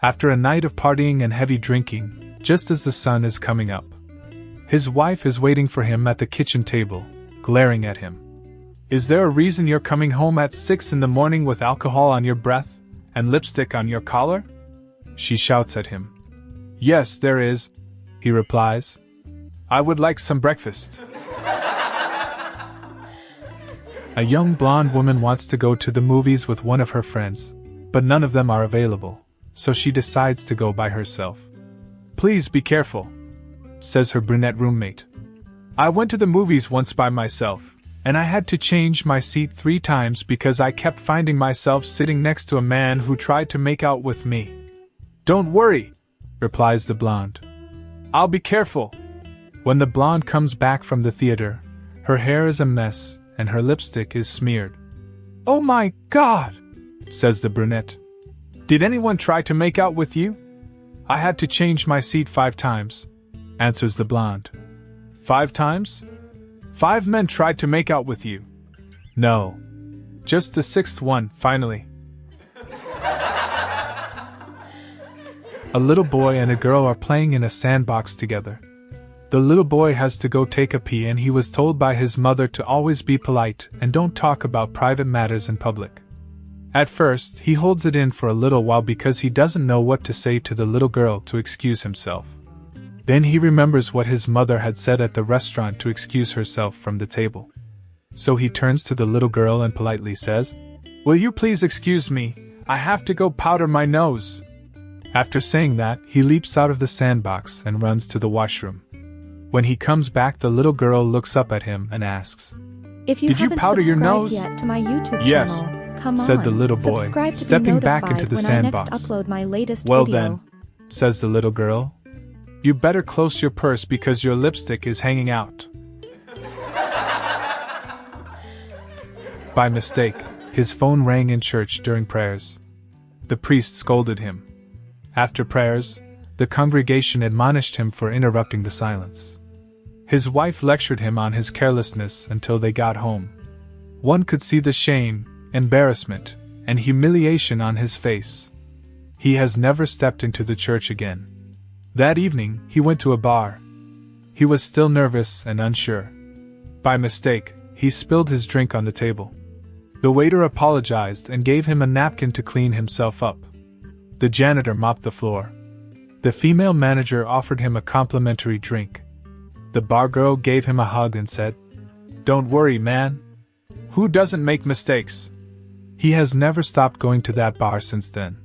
after a night of partying and heavy drinking, just as the sun is coming up. His wife is waiting for him at the kitchen table, glaring at him. Is there a reason you're coming home at 6 in the morning with alcohol on your breath and lipstick on your collar? She shouts at him. Yes, there is, he replies. I would like some breakfast. A young blonde woman wants to go to the movies with one of her friends, but none of them are available, so she decides to go by herself. Please be careful, says her brunette roommate. I went to the movies once by myself, and I had to change my seat 3 times because I kept finding myself sitting next to a man who tried to make out with me. Don't worry, replies the blonde. I'll be careful. When the blonde comes back from the theater, her hair is a mess and her lipstick is smeared. Oh my God, says the brunette. Did anyone try to make out with you? I had to change my seat 5 times, answers the blonde. 5 times? 5 men tried to make out with you. No. Just the 6th one, finally. A little boy and a girl are playing in a sandbox together. The little boy has to go take a pee and he was told by his mother to always be polite and don't talk about private matters in public. At first, he holds it in for a little while because he doesn't know what to say to the little girl to excuse himself. Then he remembers what his mother had said at the restaurant to excuse herself from the table. So he turns to the little girl and politely says, Will you please excuse me? I have to go powder my nose. After saying that, he leaps out of the sandbox and runs to the washroom. When he comes back, the little girl looks up at him and asks, Did you powder your nose? Yet to my YouTube Yes, channel, said the little boy, stepping back into the sandbox. Well then, says the little girl, you better close your purse because your lipstick is hanging out. By mistake, his phone rang in church during prayers. The priest scolded him. After prayers, the congregation admonished him for interrupting the silence. His wife lectured him on his carelessness until they got home. One could see the shame, embarrassment, and humiliation on his face. He has never stepped into the church again. That evening, he went to a bar. He was still nervous and unsure. By mistake, he spilled his drink on the table. The waiter apologized and gave him a napkin to clean himself up. The janitor mopped the floor. The female manager offered him a complimentary drink. The bar girl gave him a hug and said, Don't worry, man. Who doesn't make mistakes? He has never stopped going to that bar since then.